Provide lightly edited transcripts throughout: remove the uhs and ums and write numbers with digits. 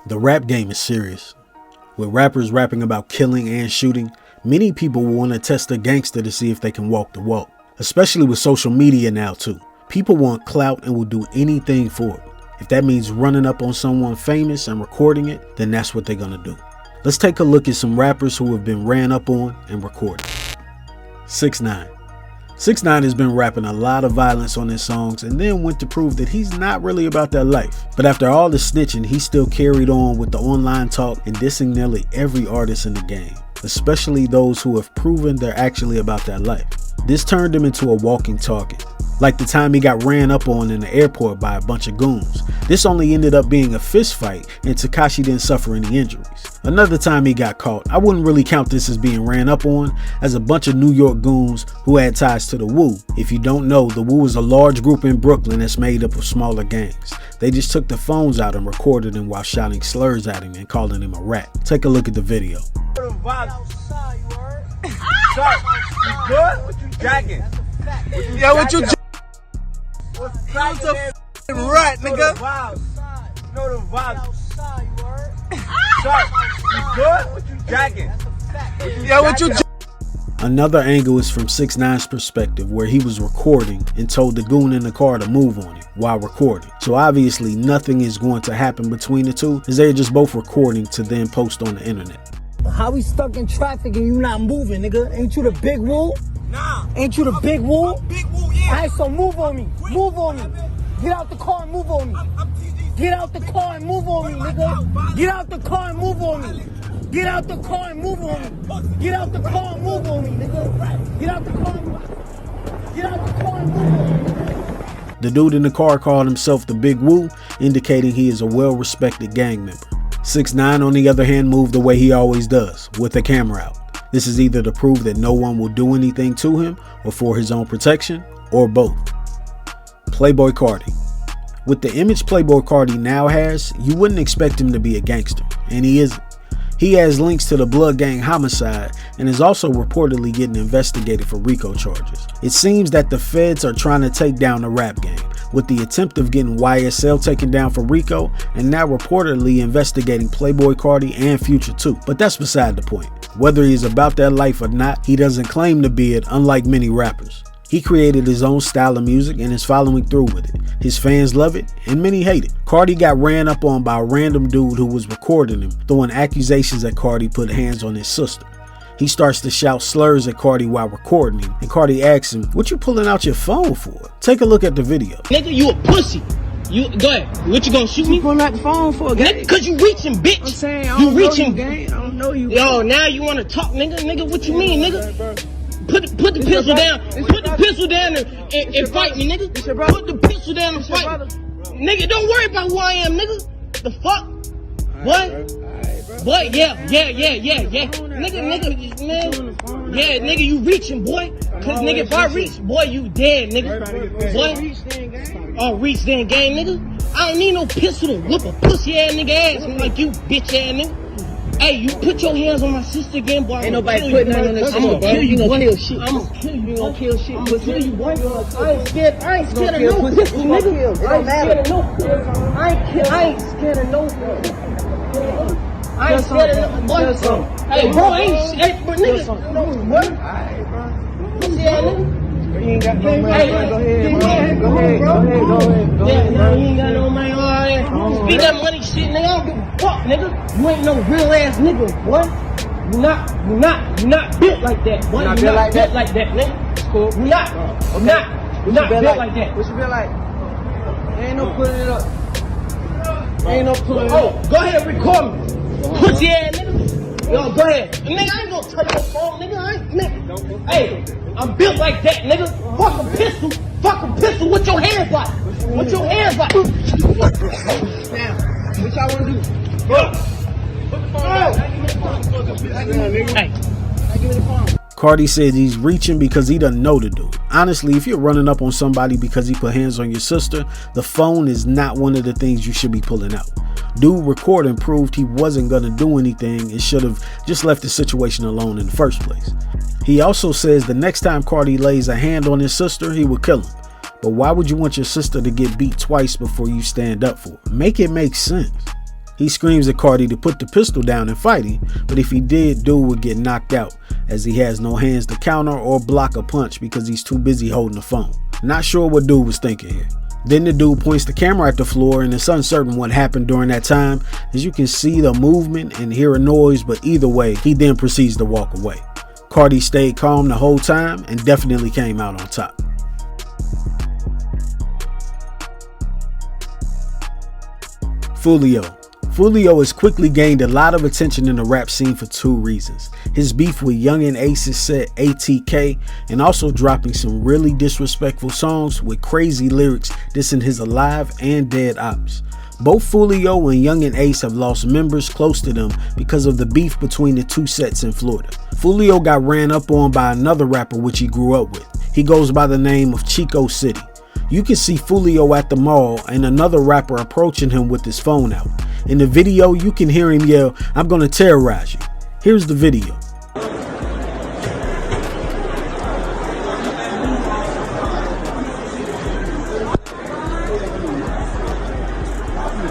The rap game is serious. With rappers rapping about killing and shooting, many people will want to test a gangster to see if they can walk the walk. Especially with social media now too. People want clout and will do anything for it. If that means running up on someone famous and recording it, then that's what they're gonna do. Let's take a look at some rappers who have been ran up on and recorded. 6ix9ine. 6ix9ine has been rapping a lot of violence on his songs and then went to prove that he's not really about that life. But after all the snitching, he still carried on with the online talk and dissing nearly every artist in the game, especially those who have proven they're actually about that life. This turned him into a walking target. Like the time he got ran up on in the airport by a bunch of goons. This only ended up being a fist fight and Tekashi didn't suffer any injuries. Another time he got caught, I wouldn't really count this as being ran up on, as a bunch of New York goons who had ties to the Wu. If you don't know, the Wu is a large group in Brooklyn that's made up of smaller gangs. They just took the phones out and recorded him while shouting slurs at him and calling him a rat. Take a look at the video. Yo, what you What's a rat, nigga? You know the vibes. You good? What you jacking? Yo, what you Another angle is from 6ix9ine's perspective, where he was recording and told the goon in the car to move on him while recording. So obviously nothing is going to happen between the two, as they're just both recording to then post on the internet. How we stuck in traffic and you not moving, nigga? Ain't you the big Woo? Nah. Ain't you the big Woo? Big Woo, yeah. Alright, so move on me. Move on me. Get out the car and move on me. Get out the car and move on me, nigga. Get out the car and move on me. Get out the car and move on me. Get out the car and move on me, nigga. Get out the car and get out the car and move on me. The dude in the car called himself the Big Woo, indicating he is a well-respected gang member. 6ix9ine, on the other hand, moved the way he always does, with the camera out. This is either to prove that no one will do anything to him or for his own protection, or both. Playboi Carti. With the image Playboi Carti now has, you wouldn't expect him to be a gangster, and he isn't. He has links to the Blood Gang homicide and is also reportedly getting investigated for RICO charges. It seems that the feds are trying to take down the rap game, with the attempt of getting YSL taken down for RICO and now reportedly investigating Playboi Carti and Future too. But that's beside the point. Whether he's about that life or not, he doesn't claim to be it, unlike many rappers. He created his own style of music and is following through with it. His fans love it and many hate it. Carti got ran up on by a random dude who was recording him, throwing accusations that Carti put hands on his sister. He starts to shout slurs at Carti while recording him, and Carti asks him, "What you pulling out your phone for?" Take a look at the video. Nigga, you a pussy. You go ahead. What you gonna shoot me? Pulling out the phone for, Nigga, cause you reaching, bitch. I'm saying, you reaching. I don't know you. Yo, now you wanna talk, nigga? Nigga, what you mean, nigga? Put the pistol down. Put the pistol down and fight me, nigga. Put the pistol down and fight me. Nigga, don't worry about who I am, nigga. The fuck? What? What? Yeah. Nigga, man. Yeah, nigga, you reaching, boy. Cause nigga, if I reach, boy, you dead, nigga. Boy. Oh, reach then gang, nigga. I don't need no pistol to whoop a pussy ass nigga ass like you, bitch ass nigga. Hey, you put your hands on my sister again, boy. Ain't nobody putting nothing on this shit, bro. You gonna kill shit. I'm gonna kill you. You gonna kill shit. I'm gonna kill you, boy. I ain't scared of no pistol, nigga. I ain't scared of no pistol. I ain't scared of no pistol. I ain't scared of no boy. Hey, bro, I ain't scared, but nigga. What? Alright, bro. Yeah, nigga. You ain't got no money. Go ahead, bro. Yeah, no, you ain't got no money. Alright. Speak that money shit, nigga. I don't give a fuck, nigga. You ain't no real ass nigga, boy. You not built like that, boy. You not built like that, nigga. It's cool. You not built like that. What you feel like? Ain't no putting it up. Ain't no pulling it up. Oh, go ahead, record me. Pussy ass nigga. Yo, go ahead. Nigga, I ain't gonna touch your phone, nigga. Nigga. Hey, I'm built like that, nigga. Fuck a pistol. Fuck a pistol. What your hands like? What your hands like? Now, what y'all wanna do? Bro. Hey. Give me the phone. Carti says he's reaching because he doesn't know the dude. Honestly, if you're running up on somebody because he put hands on your sister, the phone is not one of the things you should be pulling out. Dude recording proved he wasn't gonna do anything and should have just left the situation alone in the first place. He also says the next time Carti lays a hand on his sister, he will kill him. But why would you want your sister to get beat twice before you stand up for her? Make it make sense. He screams at Carti to put the pistol down and fight him, but if he did, dude would get knocked out as he has no hands to counter or block a punch because he's too busy holding the phone. Not sure what dude was thinking here. Then the dude points the camera at the floor, and it's uncertain what happened during that time, as you can see the movement and hear a noise, but either way, he then proceeds to walk away. Carti stayed calm the whole time and definitely came out on top. Foolio. Foolio has quickly gained a lot of attention in the rap scene for two reasons. His beef with Youngin Ace's set ATK, and also dropping some really disrespectful songs with crazy lyrics dissing his alive and dead ops. Both Foolio and Youngin Ace have lost members close to them because of the beef between the two sets in Florida. Foolio got ran up on by another rapper which he grew up with. He goes by the name of Chico City. You can see Foolio at the mall and another rapper approaching him with his phone out. In the video, you can hear him yell, "I'm gonna terrorize you." Here's the video.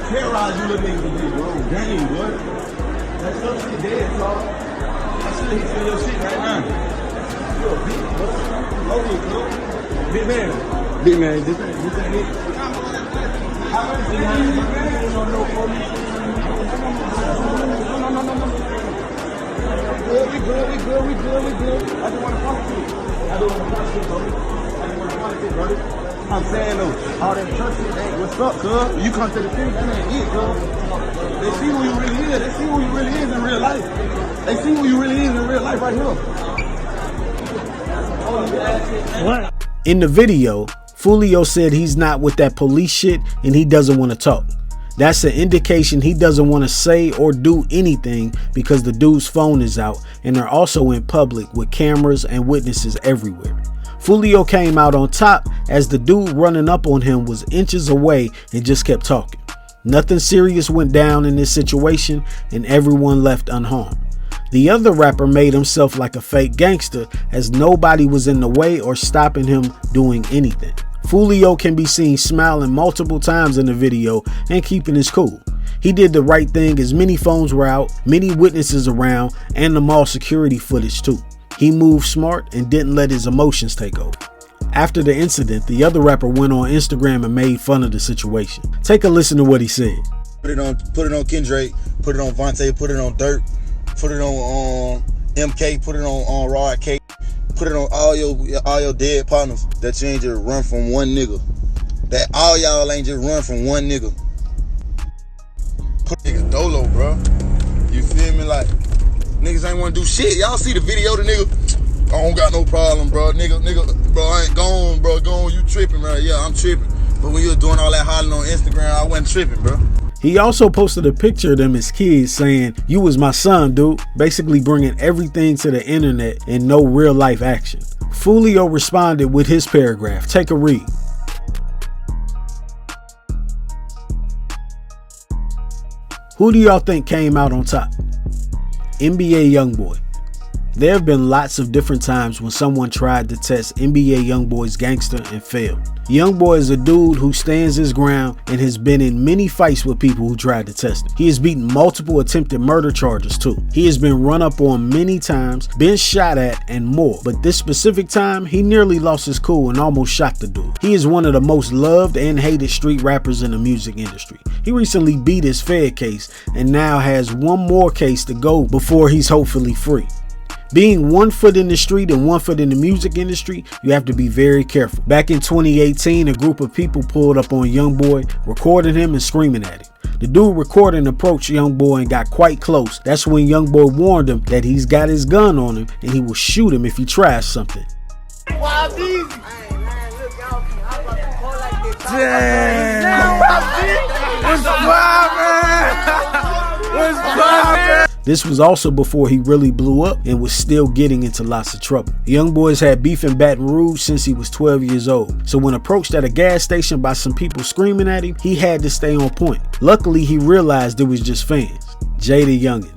Terrorize you little niggas today, bro. Dang, boy. That stuff shit dead, bro. That shit hit your shit right now. You a bitch, bro. Okay, bro. Big man. Big man, this ain't it. How much you have, man? No, We good. I just want to talk to you. Bro. I'm saying though, all that church shit ain't what's up, cuz. You come to the city, that ain't it, cuz. They see who you really is. They see who you really is in real life. They see who you really is in real life right here. What? In the video, Foolio said he's not with that police shit and he doesn't want to talk. That's an indication he doesn't want to say or do anything because the dude's phone is out and they're also in public with cameras and witnesses everywhere. Foolio came out on top as the dude running up on him was inches away and just kept talking. Nothing serious went down in this situation and everyone left unharmed. The other rapper made himself like a fake gangster as nobody was in the way or stopping him doing anything. Foolio can be seen smiling multiple times in the video and keeping his cool. He did the right thing as many phones were out, many witnesses around, and the mall security footage too. He moved smart and didn't let his emotions take over. After the incident, the other rapper went on Instagram and made fun of the situation. Take a listen to what he said. Put it on Kendrick, put it on Vontae, put it on Dirt, put it on MK, put it on Rod K, put it on all your dead partners. That you ain't just run from one nigga. That all y'all ain't just run from one nigga. Put niggas dolo, bro. You feel me? Like niggas ain't wanna do shit. Y'all see the video, the nigga. I don't got no problem, bro. Nigga, bro, I ain't gone, bro. Gone, you tripping, right? Yeah, I'm tripping. But when you was doing all that hollering on Instagram, I wasn't tripping, bro. He also posted a picture of them as kids saying, "You was my son, dude," basically bringing everything to the internet and no real life action. Foolio responded with his paragraph. Take a read. Who do y'all think came out on top? NBA Youngboy. There have been lots of different times when someone tried to test NBA Youngboy's gangster and failed. Youngboy is a dude who stands his ground and has been in many fights with people who tried to test him. He has beaten multiple attempted murder charges too. He has been run up on many times, been shot at, and more. But this specific time, he nearly lost his cool and almost shot the dude. He is one of the most loved and hated street rappers in the music industry. He recently beat his Fed case and now has one more case to go before he's hopefully free. Being 1 foot in the street and 1 foot in the music industry, you have to be very careful. Back in 2018, a group of people pulled up on Youngboy, recording him and screaming at him. The dude recording approached Youngboy and got quite close. That's when Youngboy warned him that he's got his gun on him and he will shoot him if he tries something. Wild easy. This was also before he really blew up and was still getting into lots of trouble. Youngboy's had beef in Baton Rouge since he was 12 years old. So when approached at a gas station by some people screaming at him, he had to stay on point. Luckily, he realized it was just fans. JayDaYoungan.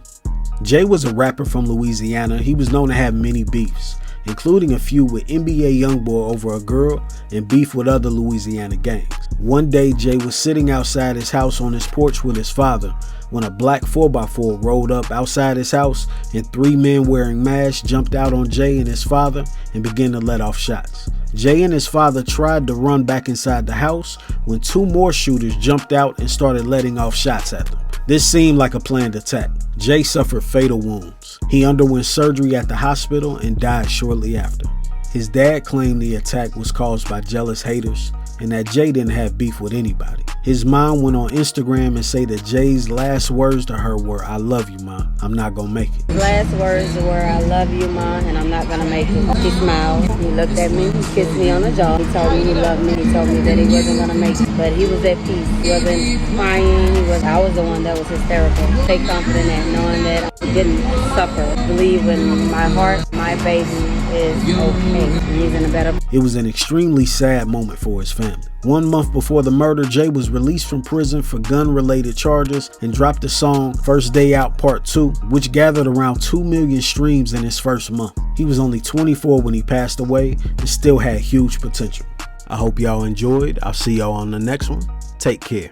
Jay was a rapper from Louisiana. He was known to have many beefs, including a feud with NBA Youngboy over a girl and beef with other Louisiana gangs. One day, Jay was sitting outside his house on his porch with his father when a black 4x4 rolled up outside his house and 3 men wearing masks jumped out on Jay and his father and began to let off shots. Jay and his father tried to run back inside the house when 2 more shooters jumped out and started letting off shots at them. This seemed like a planned attack. Jay suffered fatal wounds. He underwent surgery at the hospital and died shortly after. His dad claimed the attack was caused by jealous haters and that Jay didn't have beef with anybody. His mom went on Instagram and said that Jay's last words to her were, "I love you, Ma. I'm not gonna make it." His last words were, "I love you, Ma, and I'm not gonna make it." He smiled. He looked at me. He kissed me on the jaw. He told me he loved me. He told me that he wasn't gonna make it, but he was at peace. He wasn't crying. I was the one that was hysterical. Stay confident in knowing that I didn't suffer. Believe in my heart, my baby is okay. He's in a better place. It was an extremely sad moment for his family. 1 month before the murder, Jay was released from prison for gun-related charges and dropped the song First Day Out Part 2, which gathered around 2 million streams in his first month. He was only 24 when he passed away and still had huge potential. I hope y'all enjoyed. I'll see y'all on the next one. Take care.